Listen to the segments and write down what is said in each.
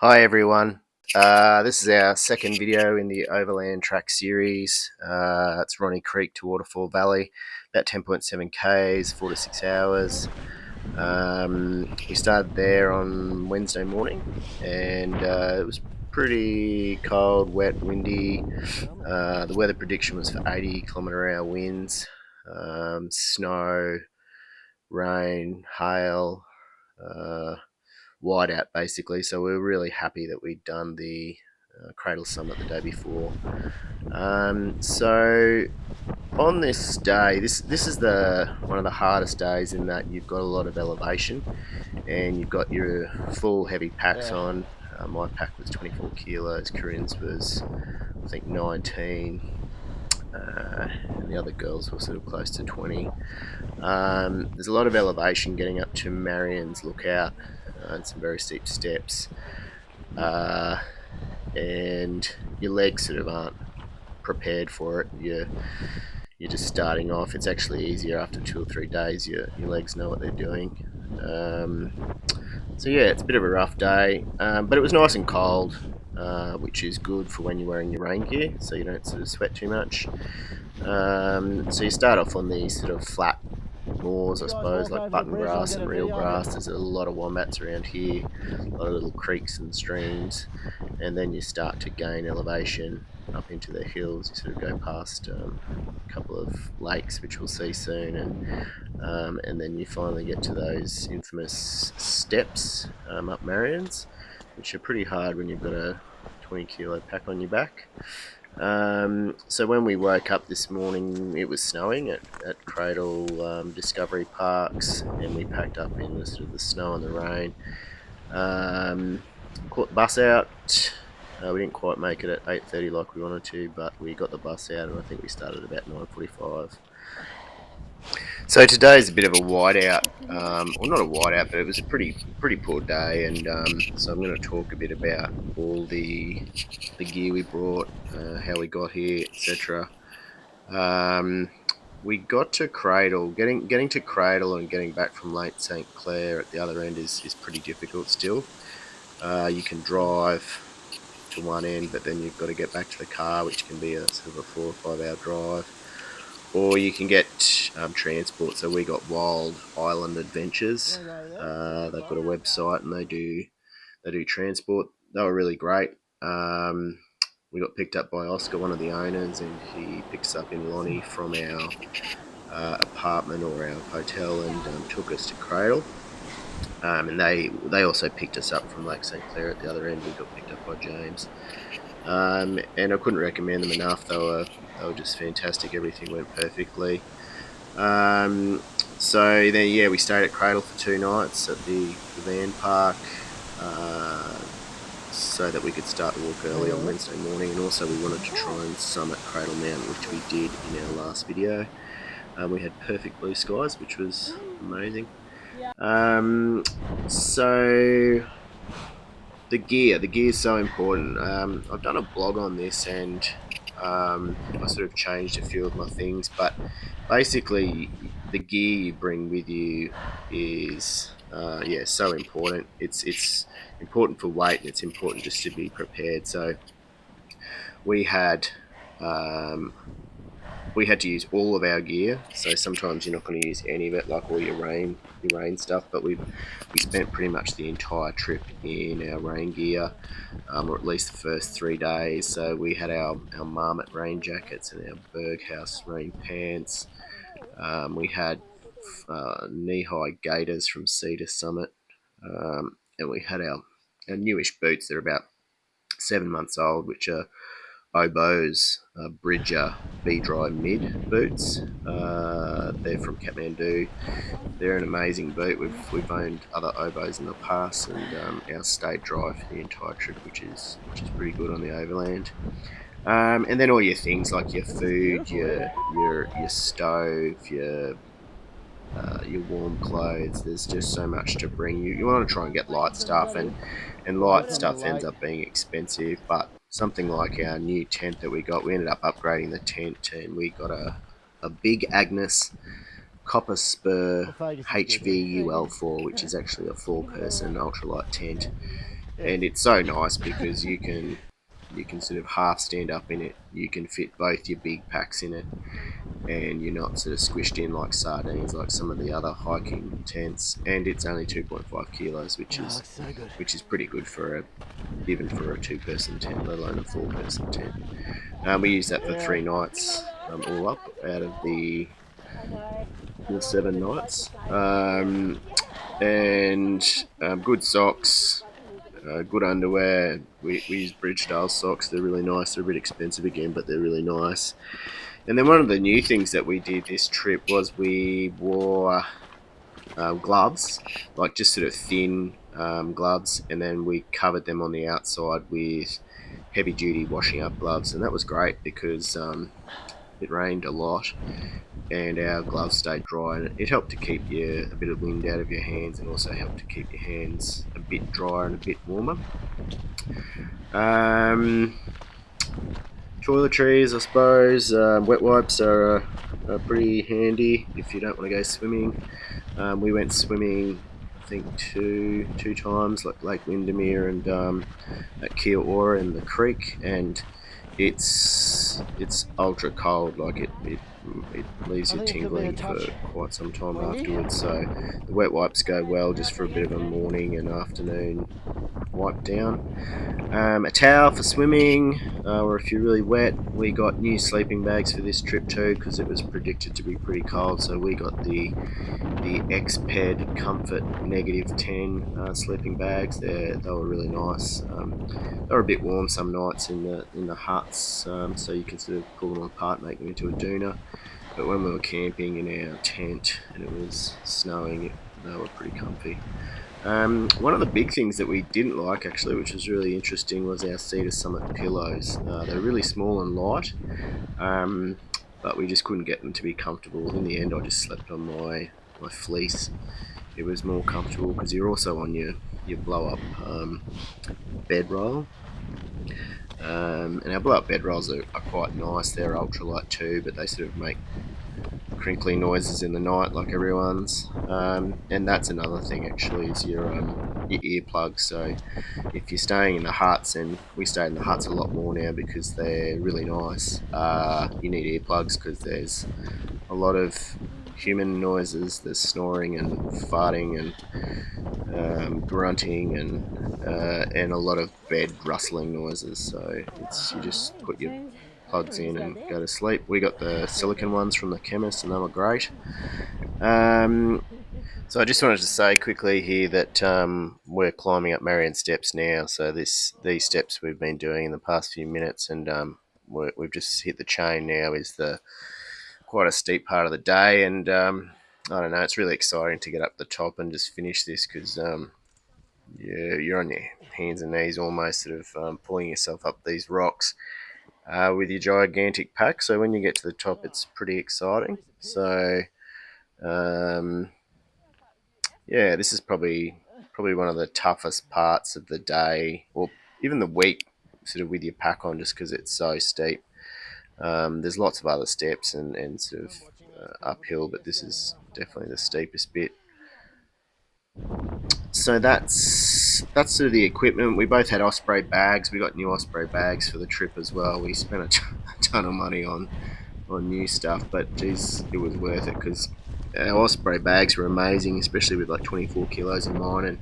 Hi everyone, this is our second video in the Overland Track series. It's Ronny Creek to Waterfall Valley, about 10.7 k's, 4 to 6 hours. We started there on Wednesday morning and it was pretty cold, wet, windy. The weather prediction was for 80km/h winds, snow, rain, hail, whiteout basically. So we were really happy that we'd done the Cradle summit the day before. So on this day, this is the one of the hardest days in that you've got a lot of elevation and you've got your full heavy packs on. My pack was 24 kilos, Corinne's was I think 19, and the other girls were sort of close to 20. There's a lot of elevation getting up to Marion's Lookout, and some very steep steps, and your legs sort of aren't prepared for it. You're just starting off. It's actually easier after 2 or 3 days. Your legs know what they're doing. So yeah, it's a bit of a rough day, but it was nice and cold, which is good for when you're wearing your rain gear, so you don't sort of sweat too much. So you start off on these sort of flat moors, I suppose, like button grass and real grass. There's a lot of wombats around here, a lot of little creeks and streams, and then you start to gain elevation up into the hills. You sort of go past a couple of lakes, which we'll see soon, and then you finally get to those infamous steps up Marion's, which are pretty hard when you've got a 20-kilo pack on your back. So when we woke up this morning, it was snowing at Cradle Discovery Parks, and we packed up in the sort of the snow and the rain. Caught the bus out. We didn't quite make it at 8:30 like we wanted to, but we got the bus out, and I think we started about 9:45. So today's a bit of a whiteout, well, not a whiteout, but it was a pretty poor day, and so I'm going to talk a bit about all the gear we brought, how we got here, etc. We got to Cradle. Getting to Cradle and getting back from Lake St Clair at the other end is pretty difficult still. You can drive to one end, but then you've got to get back to the car, which can be a sort of a 4 or 5 hour drive. Or you can get transport. So we got Wild Island Adventures. They've got a website and they do transport. They were really great. We got picked up by Oscar, one of the owners, and he picks up in Lonnie from our apartment or our hotel, and took us to Cradle. And they also picked us up from Lake St Clair at the other end. We got picked up by James. And I couldn't recommend them enough. They were just fantastic. Everything went perfectly. So then, yeah, we stayed at Cradle for 2 nights at the van park, so that we could start the walk early on Wednesday morning. And also we wanted to try and summit Cradle Mountain, which we did in our last video. We had perfect blue skies, which was amazing. So the gear is so important. I've done a blog on this, and I sort of changed a few of my things, but basically the gear you bring with you is so important. It's important for weight, and it's important just to be prepared. So we had to use all of our gear. So sometimes you're not going to use any of it, like all your rain stuff. But we spent pretty much the entire trip in our rain gear, or at least the first 3 days. So we had our marmot rain jackets and our Berghaus rain pants. We had knee-high gaiters from Sea to Summit, and we had our newish boots. They're about 7 months old, which are Oboe's Bridger B-Dry Mid boots. They're from Kathmandu. They're an amazing boot. We've owned other Oboes in the past, and ours stayed dry for the entire trip, which is pretty good on the Overland. And then all your things like your food, your stove, your warm clothes. There's just so much to bring. You want to try and get light stuff, and light stuff ends up being expensive. But something like our new tent that we ended up upgrading the tent, and we got a big Agnes Copper Spur HVUL4, which is actually a 4-person ultralight tent. and it's so nice because you can sort of half stand up in it. You can fit both your big packs in it, and you're not sort of squished in like sardines like some of the other hiking tents. And it's only 2.5 kilos, which is pretty good for a even for a 2-person tent, let alone a 4-person tent. We used that for 3 nights, all up out of the 7 nights. And good socks, good underwear. We use Bridgedale socks. They're really nice. They're a bit expensive again, but they're really nice. And then one of the new things that we did this trip was we wore gloves, like just sort of thin gloves, and then we covered them on the outside with heavy duty washing up gloves, and that was great because it rained a lot and our gloves stayed dry, and it helped to keep a bit of wind out of your hands and also helped to keep your hands a bit drier and a bit warmer. Toiletries, I suppose. Wet wipes are pretty handy if you don't want to go swimming. We went swimming, I think two times, like Lake Windermere and at Kiora in the creek, and it's ultra cold. Like it leaves you tingling for quite some time afterwards. So the wet wipes go well just for a bit of a morning and afternoon wipe down. A towel for swimming, or if you're really wet. We got new sleeping bags for this trip too because it was predicted to be pretty cold. So we got the Xped Comfort -10 sleeping bags. They were really nice. They were a bit warm some nights in the huts, so you can sort of pull them apart, make them into a doona. But when we were camping in our tent and it was snowing, they were pretty comfy. One of the big things that we didn't like, actually, which was really interesting, was our Cedar Summit pillows. They're really small and light, but we just couldn't get them to be comfortable. In the end, I just slept on my fleece. It was more comfortable because you're also on your blow up bedroll. And our blow up bedrolls are quite nice. They're ultralight too, but they sort of make crinkly noises in the night like everyone's. And that's another thing actually, is your earplugs. So if you're staying in the huts, and we stay in the huts a lot more now because they're really nice, you need earplugs because there's a lot of human noises. There's snoring and farting and grunting and a lot of bed rustling noises. So it's you just put your plugs in and go to sleep. We got the silicon ones from the chemist, and they were great. So I just wanted to say quickly here that we're climbing up Marion Steps now. So these steps we've been doing in the past few minutes, and we've just hit the chain now. Is the quite a steep part of the day, and I don't know. It's really exciting to get up the top and just finish this because you're on your hands and knees almost, sort of pulling yourself up these rocks with your gigantic pack. So when you get to the top, it's pretty exciting. So yeah, this is probably one of the toughest parts of the day, or even the week, sort of with your pack on, just because it's so steep. There's lots of other steps and sort of uphill, but this is definitely the steepest bit. So that's sort of the equipment. We both had Osprey bags. We got new Osprey bags for the trip as well. We spent a ton of money on new stuff, but geez, it was worth it because our Osprey bags were amazing, especially with like 24 kilos in mine,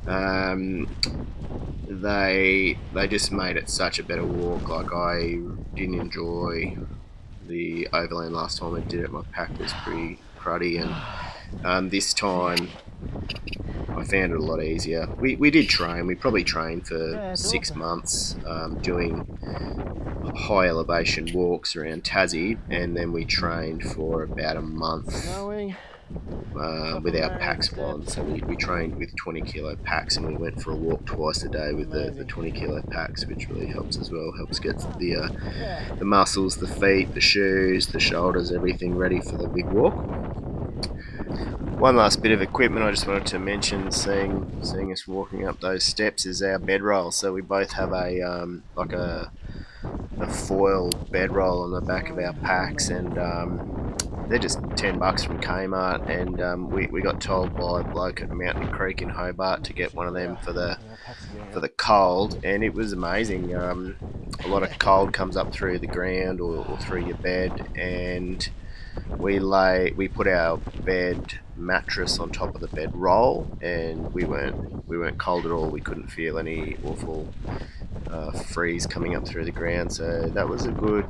and they just made it such a better walk. Like, I didn't enjoy the Overland last time I did it. My pack was pretty cruddy, and this time I found it a lot easier. We did train. We probably trained for 6 months doing high elevation walks around Tassie, and then we trained for about a month with our packs on. So we trained with 20 kilo packs, and we went for a walk twice a day with the 20 kilo packs, which really helps as well. Helps get the muscles, the feet, the shoes, the shoulders, everything ready for the big walk. One last bit of equipment I just wanted to mention, seeing us walking up those steps, is our bedroll. So we both have a like a foil bedroll on the back of our packs, and they're just $10 from Kmart, and we got told by a bloke at Mountain Creek in Hobart to get one of them for the cold, and it was amazing. A lot of cold comes up through the ground or through your bed, and we put our bed mattress on top of the bed roll, and we weren't cold at all. We couldn't feel any awful freeze coming up through the ground. So that was a good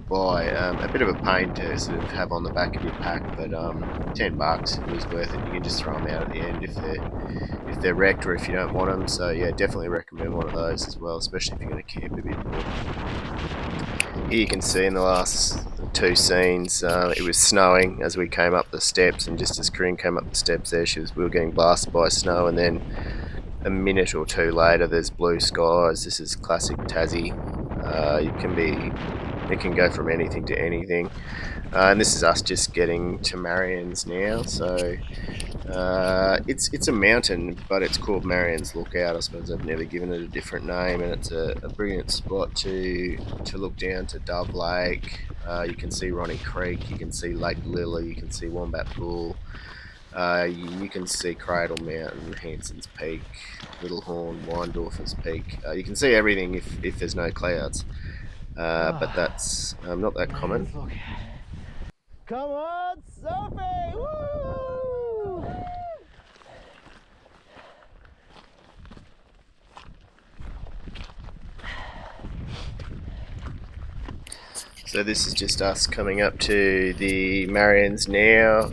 buy. A bit of a pain to sort of have on the back of your pack, but $10, it was worth it. You can just throw them out at the end if they're wrecked or if you don't want them. So yeah, definitely recommend one of those as well, especially if you're going to camp a bit more. Here you can see in the last two scenes, it was snowing as we came up the steps, and just as Corinne came up the steps there, we were getting blasted by snow, and then a minute or two later, there's blue skies. This is classic Tassie. It can go from anything to anything, and this is us just getting to Marian's now. So it's a mountain, but it's called Marian's Lookout. I suppose I've never given it a different name, and it's a brilliant spot to look down to Dove Lake. You can see Ronny Creek, you can see Lake Lily, you can see Wombat Pool. You can see Cradle Mountain, Hanson's Peak, Little Horn, Weindorfer's Peak. You can see everything if there's no clouds, but that's not that common. Come on, Sophie! Woo! So this is just us coming up to the Marians now.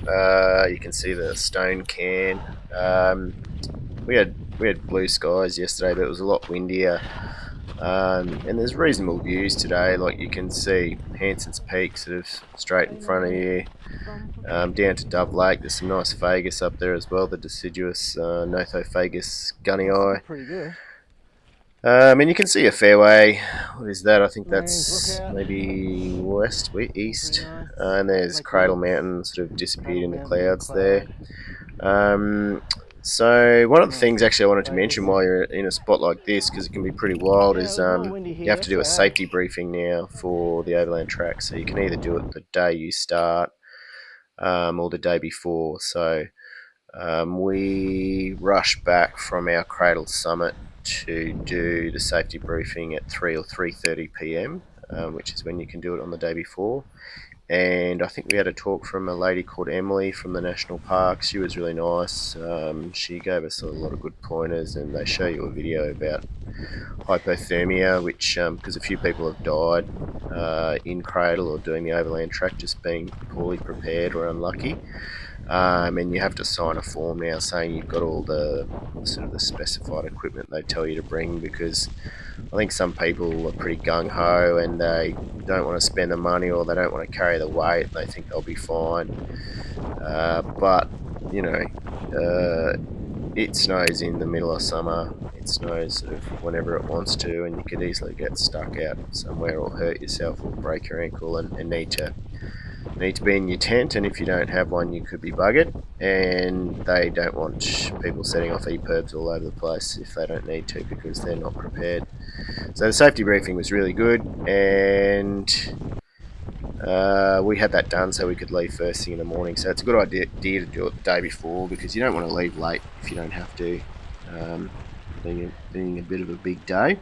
You can see the stone cairn. We had blue skies yesterday, but it was a lot windier. And there's reasonable views today. Like you can see Hanson's Peak sort of straight in front of you. Down to Dove Lake, there's some nice fagus up there as well. The deciduous Nothophagus gunnii. Pretty good. And you can see a fairway. What is that? I think that's maybe east. And there's Cradle Mountain sort of disappeared in the clouds there. So one of the things actually I wanted to mention while you're in a spot like this, because it can be pretty wild, is you have to do a safety briefing now for the Overland Track. So you can either do it the day you start or the day before. So we rush back from our Cradle summit to do the safety briefing at 3 or 3:30 p.m, which is when you can do it on the day before. And I think we had a talk from a lady called Emily from the National Park. She was really nice. She gave us a lot of good pointers, and they show you a video about hypothermia, which because a few people have died in Cradle or doing the Overland Track, just being poorly prepared or unlucky. And you have to sign a form now saying you've got all the sort of the specified equipment they tell you to bring, because I think some people are pretty gung-ho and they don't want to spend the money, or they don't want to carry the weight. They think they'll be fine. But, you know, it snows in the middle of summer. It snows sort of whenever it wants to, and you could easily get stuck out somewhere or hurt yourself or break your ankle and need to be in your tent. And if you don't have one, you could be buggered, and they don't want people setting off EPIRBs all over the place if they don't need to, because they're not prepared. So the safety briefing was really good, and we had that done so we could leave first thing in the morning. So it's a good idea to do it the day before, because you don't want to leave late if you don't have to, being a bit of a big day.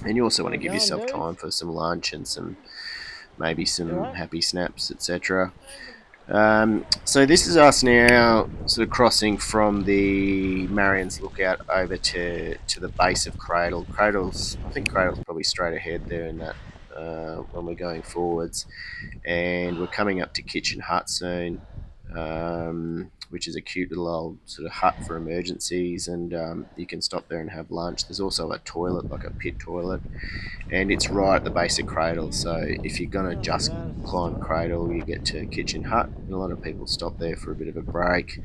And you also want to give yourself time for some lunch and maybe some happy snaps, etc. So this is us now sort of crossing from the Marian's Lookout over to the base of Cradle. I think Cradle's probably straight ahead there in that when we're going forwards. And we're coming up to Kitchen Hut soon, which is a cute little old sort of hut for emergencies, and you can stop there and have lunch. There's also a toilet, like a pit toilet, and it's right at the base of Cradle. So if you're going to just climb Cradle, you get to Kitchen Hut, and a lot of people stop there for a bit of a break.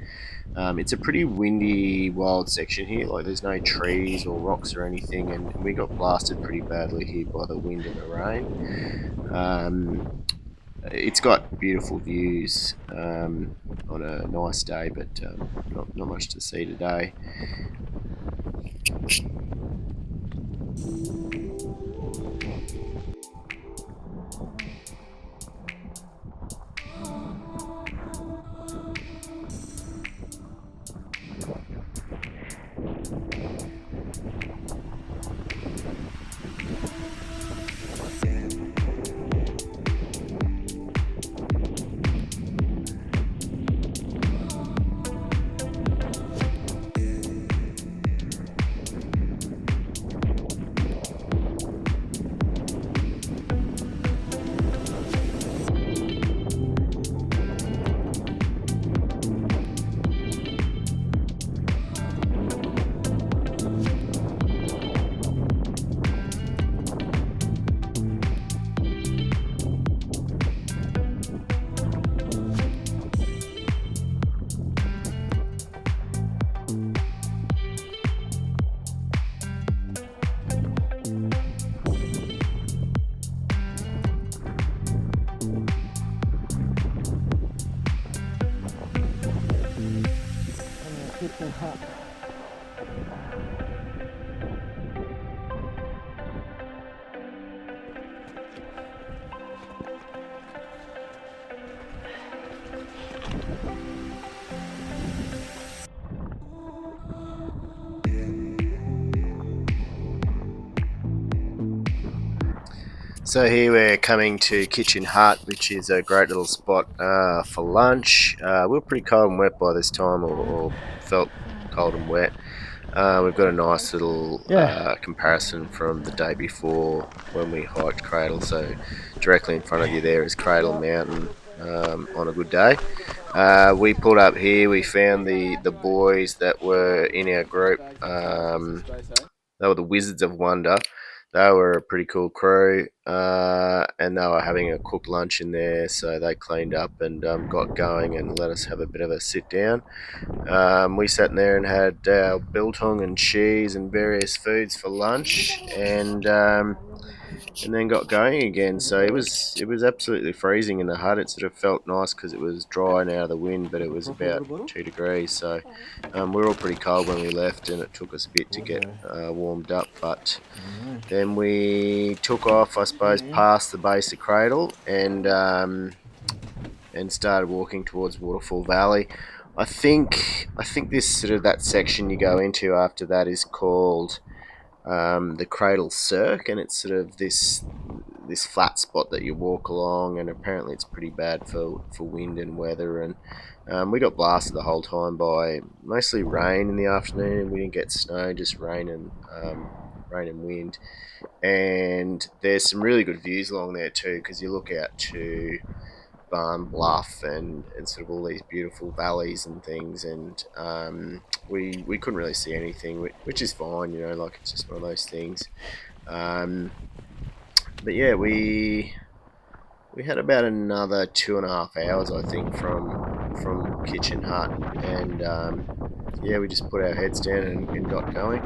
It's a pretty windy, wild section here. Like, there's no trees or rocks or anything, and we got blasted pretty badly here by the wind and the rain. It's got beautiful views on a nice day, but not much to see today. Kitchen hut. So here we're coming to Kitchen Hut, which is a great little spot for lunch. We were pretty cold and wet by this time, or felt cold and wet. We've got a nice little comparison from the day before when we hiked Cradle. So directly in front of you there is Cradle Mountain on a good day. We pulled up here. We found the boys that were in our group. They were the Wizards of Wonder. They were a pretty cool crew, and they were having a cooked lunch in there. So they cleaned up and got going and let us have a bit of a sit down. We sat in there and had our biltong and cheese and various foods for lunch, and then got going again. So it was absolutely freezing in the hut. It sort of felt nice because it was dry and out of the wind, but it was about 2 degrees. So we were all pretty cold when we left, and it took us a bit to get warmed up. But then we took off, I suppose, past the base of Cradle and started walking towards Waterfall Valley. I think this sort of that section you go into after that is called the Cradle Cirque, and it's sort of this flat spot that you walk along, and apparently it's pretty bad for wind and weather. And we got blasted the whole time by mostly rain in the afternoon. We didn't get snow, just rain and wind. And there's some really good views along there too, because you look out to Barn Bluff and sort of all these beautiful valleys and things, and we couldn't really see anything, which is fine, you know, like it's just one of those things. But yeah, we had about another 2.5 hours, I think, from Kitchen Hut, and yeah, we just put our heads down and got going.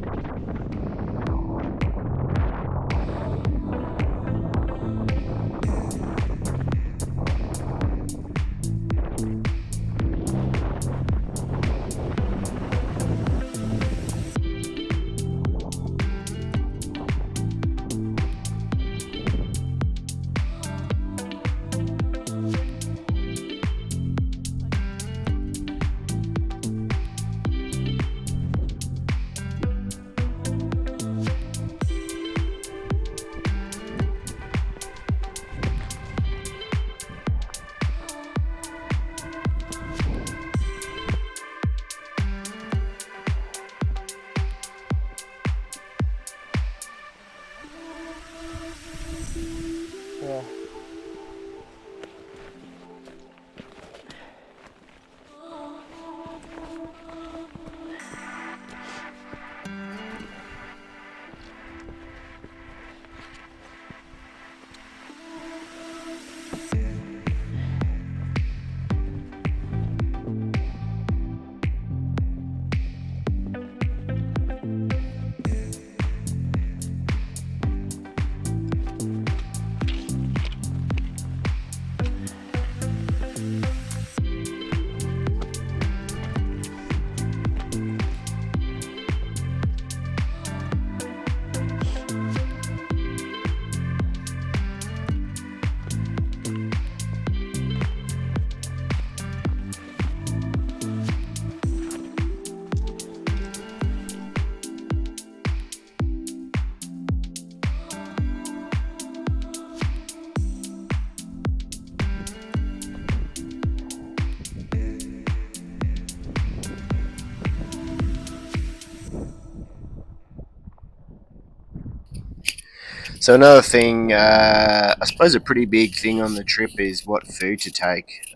So another thing, I suppose a pretty big thing on the trip is what food to take.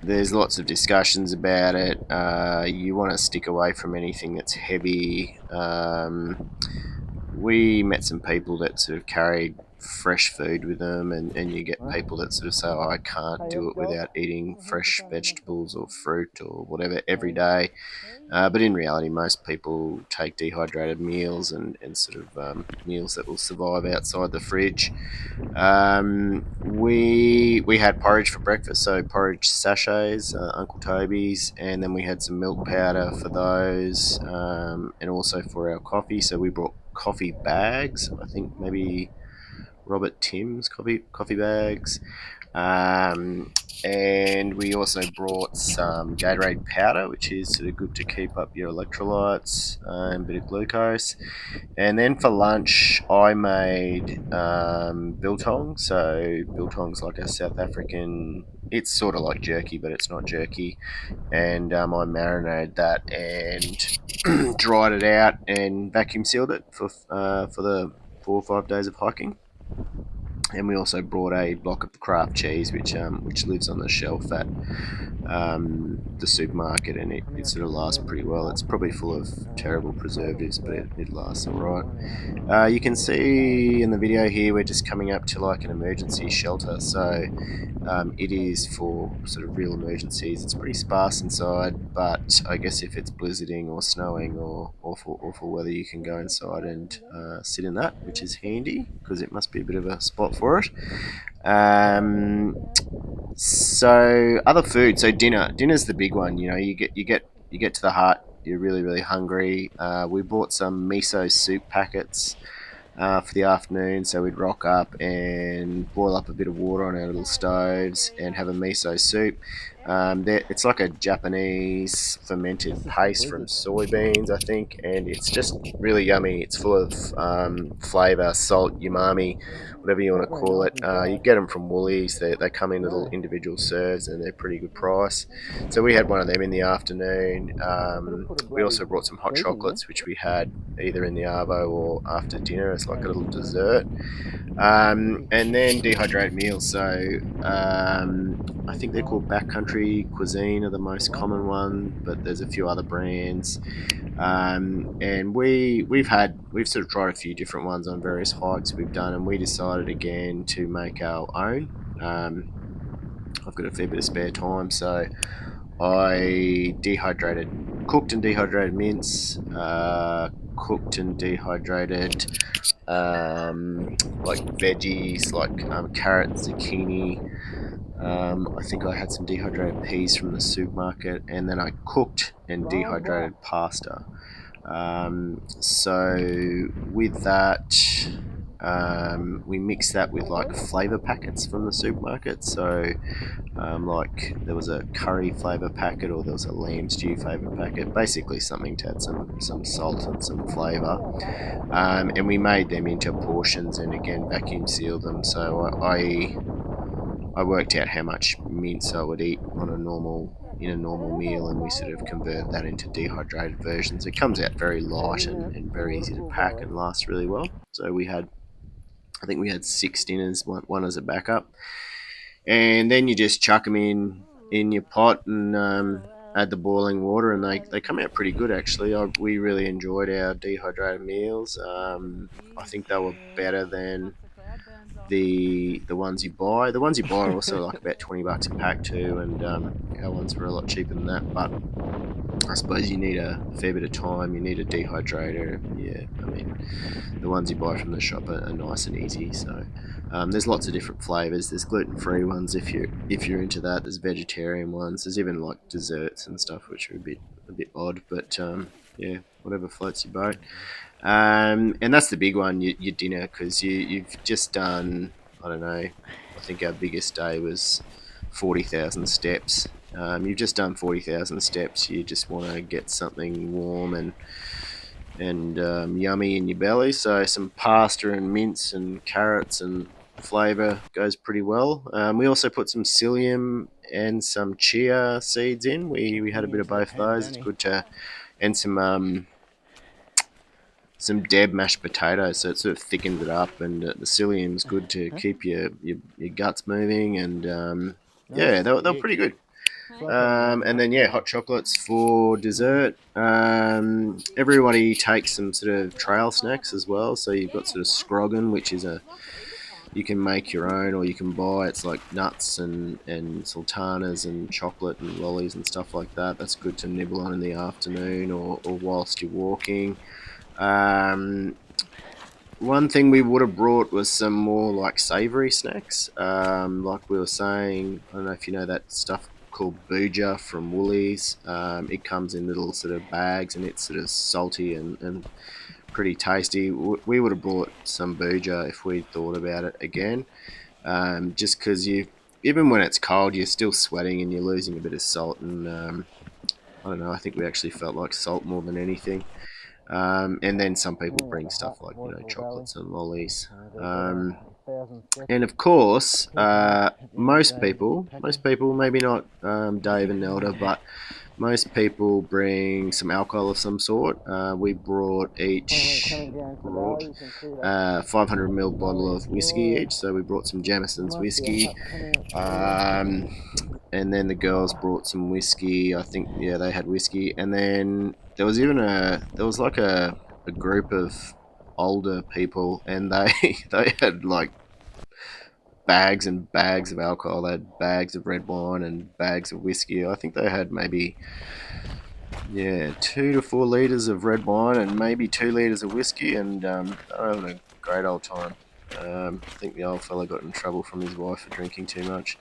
There's lots of discussions about it. You want to stick away from anything that's heavy. We met some people that sort of carried fresh food with them, and you get people that sort of say, oh, I can't do it without eating fresh vegetables or fruit or whatever every day. But in reality, most people take dehydrated meals and sort of meals that will survive outside the fridge. We had porridge for breakfast, so porridge sachets, Uncle Toby's, and then we had some milk powder for those, and also for our coffee. So we brought coffee bags. I think maybe Robert Tim's coffee bags. Um, and we also brought some Gatorade powder, which is sort of good to keep up your electrolytes and a bit of glucose. And then for lunch, I made biltong. So biltong's like a South African. It's sort of like jerky, but it's not jerky. And I marinated that and dried it out and vacuum sealed it for the 4 or 5 days of hiking. And we also brought a block of craft cheese, which lives on the shelf at the supermarket, and it sort of lasts pretty well. It's probably full of terrible preservatives, but it lasts all right. You can see in the video here we're just coming up to like an emergency shelter, so it is for sort of real emergencies. It's pretty sparse inside, but I guess if it's blizzarding or snowing or awful weather, you can go inside and sit in that, which is handy because it must be a bit of a spot for it. Um, so other food. So dinner's the big one. You know, you get to the hut. You're really hungry. We bought some miso soup packets for the afternoon. So we'd rock up and boil up a bit of water on our little stoves and have a miso soup. It's like a Japanese fermented paste from soybeans, I think, and it's just really yummy. It's full of flavor, salt, umami, whatever you want to call it. You get them from Woolies. They come in little individual serves and they're pretty good price. So we had one of them in the afternoon. We also brought some hot chocolates, which we had either in the arvo or after dinner as like a little dessert. And then dehydrated meals. So I think they're called backcountry cuisine are the most common one, but there's a few other brands. And we've sort of tried a few different ones on various hikes we've done, and we decided again to make our own. Um, I've got a fair bit of spare time, so I cooked and dehydrated mince, cooked and dehydrated like veggies, like carrot, zucchini. I think I had some dehydrated peas from the supermarket, and then I cooked and dehydrated pasta. So with that, we mixed that with like flavor packets from the supermarket. So like there was a curry flavor packet or there was a lamb stew flavor packet, basically something to add some salt and some flavor. And we made them into portions and again vacuum sealed them. So I worked out how much mince I would eat on a normal meal, and we sort of converted that into dehydrated versions. It comes out very light and very easy to pack and lasts really well. So I think we had 6 dinners, one as a backup, and then you just chuck them in your pot and add the boiling water, and they come out pretty good actually. We really enjoyed our dehydrated meals. I think they were better than the ones you buy. The ones you buy are also like about $20 a pack too, and our ones were a lot cheaper than that. But I suppose you need a fair bit of time. You need a dehydrator. Yeah, I mean the ones you buy from the shop are nice and easy. So there's lots of different flavors. There's gluten-free ones if you're into that. There's vegetarian ones. There's even like desserts and stuff which are a bit odd, but yeah, whatever floats your boat. And that's the big one, your dinner, because you've just done, I don't know, I think our biggest day was 40,000 steps. You've just done 40,000 steps. You just want to get something warm and yummy in your belly. So some pasta and mince and carrots and flavour goes pretty well. We also put some psyllium and some chia seeds in. We had a bit of both of those. It's good to, and some some Deb mashed potatoes, so it sort of thickens it up, and the psyllium's good to keep your guts moving, and yeah, they were pretty good. And then yeah, hot chocolates for dessert. Everybody takes some sort of trail snacks as well. So you've got sort of scroggin, which is a you can make your own or you can buy. It's like nuts and sultanas and chocolate and lollies and stuff like that. That's good to nibble on in the afternoon or whilst you're walking. Um, One thing we would have brought was some more like savoury snacks. Like we were saying, I don't know if you know that stuff called booja from Woolies. It comes in little sort of bags and it's sort of salty and pretty tasty. We would have brought some booja if we thought about it again. Just because even when it's cold, you're still sweating and you're losing a bit of salt. And I don't know, I think we actually felt like salt more than anything. And then some people Coming up bring the stuff hut, like Waterfall Valley. chocolates and lollies. There's about 1,000 steps. And of course, Keeping up at the end of the most day, people, packing. maybe not Dave and Nelda, but most people bring some alcohol of some sort. We brought When each coming down to the brought valley, you can see that 500 ml bottle valley of whiskey explorer. each. So we brought some There Jameson's must be a whiskey. hut coming up Um, and then the girls brought some whiskey. I think yeah, they had whiskey. And then there was like a group of older people, and they they had like bags and bags of alcohol. They had bags of red wine and bags of whiskey. I think they had maybe 2 to 4 liters of red wine and maybe 2 liters of whiskey, and they were having a great old time. I think the old fella got in trouble from his wife for drinking too much.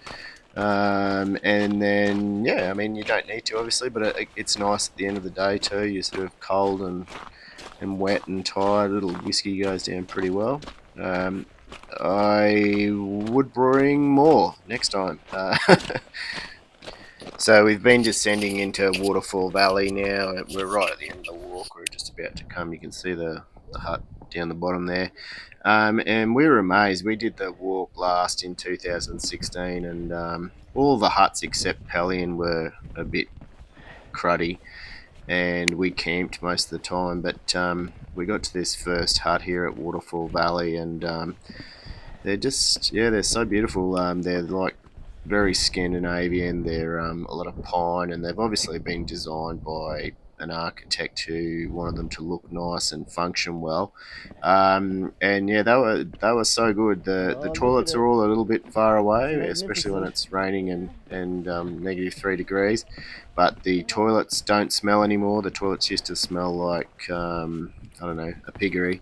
And then yeah, I mean you don't need to obviously, but it's nice at the end of the day too. You're sort of cold and wet and tired. A little whiskey goes down pretty well. Um, I would bring more next time. So we've been descending into Waterfall Valley now. We're right at the end of the walk. We're just about to come. You can see the hut down the bottom there. And we were amazed. We did the walk last in 2016, and all the huts except Pelion were a bit cruddy, and we camped most of the time. But we got to this first hut here at Waterfall Valley, and they're so beautiful. They're like very Scandinavian. They're a lot of pine, and they've obviously been designed by an architect who wanted them to look nice and function well. And yeah, they were so good. The Look at toilets are it. all a little bit far It's away, especially when magnificent. it's raining and -3 degrees. But the toilets don't smell anymore. The toilets used to smell like I don't know, a piggery,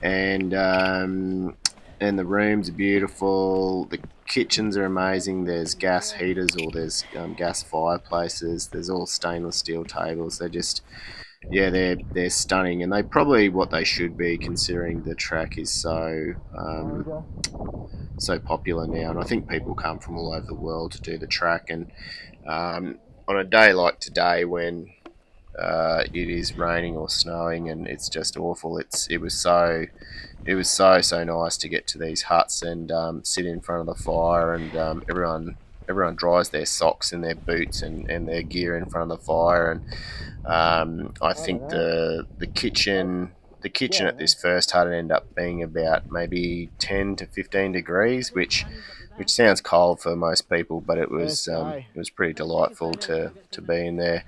and and the rooms are beautiful. The kitchens are amazing. There's gas heaters or there's gas fireplaces. There's all stainless steel tables. They're just yeah, they're stunning, and they probably what they should be considering the track is so popular now. And I think people come from all over the world to do the track. And on a day like today when it is raining or snowing and it's just awful, it was so nice to get to these huts and sit in front of the fire, and everyone dries their socks and their boots and their gear in front of the fire. And I I don't think know. the kitchen at Yeah. this first hut ended up being about maybe 10 to 15 degrees, which sounds cold for most people, but it was pretty delightful to be in there.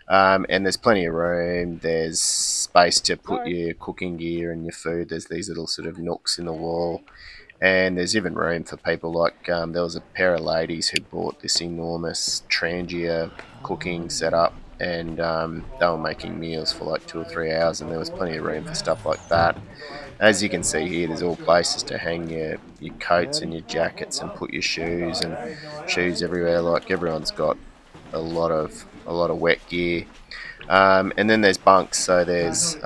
And there's plenty of room. There's space to put Sorry. your cooking gear and your food. There's these little sort of nooks in the wall, and there's even room for people like there was a pair of ladies who bought this enormous Trangia cooking setup, and they were making meals for like 2 or 3 hours, and there was plenty of room for stuff like that. As you can see here, there's all places to hang your coats and your jackets and put your shoes everywhere. Like everyone's got a lot of wet gear. And then there's bunks, so there's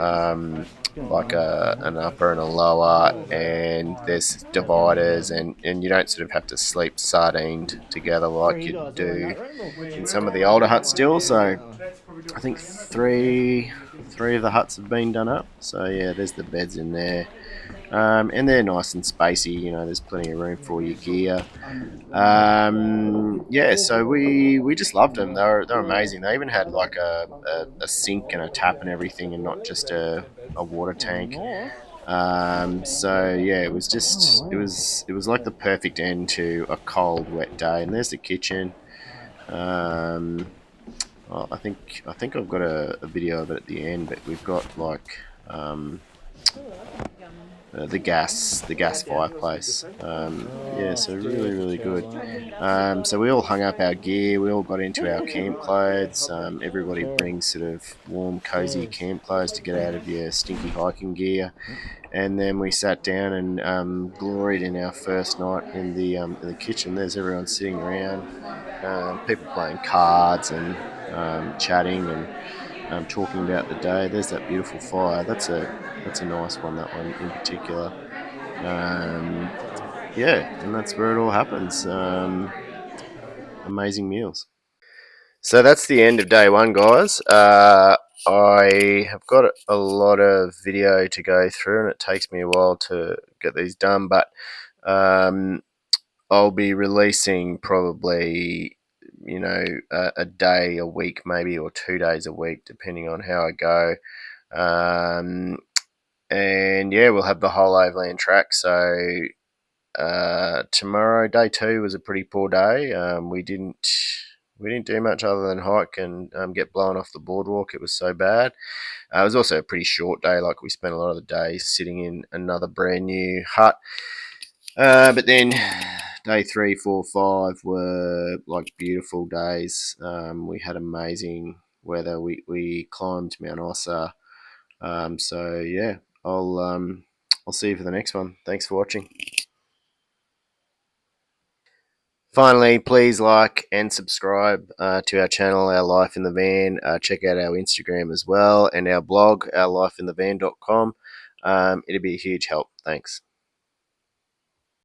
like an upper and a lower, and there's dividers, and you don't sort of have to sleep sardined together like you do in some of the older huts still. So I think 3 of the huts have been done up. So yeah, there's the beds in there. And they're nice and spacey. You know, there's plenty of room for your gear. Yeah, so we just loved them. They're amazing. They even had like a sink and a tap and everything, and not just a water tank. So yeah, it was like the perfect end to a cold, wet day. And there's the kitchen. Um, well, I think I've got a video of it at the end, but we've got like the gas fireplace. Yeah, so really good. So we all hung up our gear. We all got into our camp clothes. Everybody brings sort of warm, cozy camp clothes to get out of your stinky hiking gear. And then we sat down and gloried in our first night in the kitchen. There's everyone sitting around, people playing cards and chatting and talking about the day. There's that beautiful fire. That's a nice one. That one in particular. Um, yeah, and that's where it all happens. Amazing meals. So that's the end of day one, guys. I have got a lot of video to go through, and it takes me a while to get these done. But um, I'll be releasing probably, a day a week, maybe, or 2 days a week, depending on how I go. Um, and yeah, we'll have the whole Overland Track. So tomorrow, day two, was a pretty poor day. We didn't do much other than hike and get blown off the boardwalk. It was so bad. It was also a pretty short day. Like, we spent a lot of the day sitting in another brand new hut. But then day 3, 4, 5 were like beautiful days. We had amazing weather. We climbed Mount Isa. So yeah, I'll see you for the next one. Thanks for watching. Finally, please like and subscribe to our channel, Our Life in the Van. Check out our Instagram as well, and our blog, ourlifeinthevan.com. It'd be a huge help. Thanks.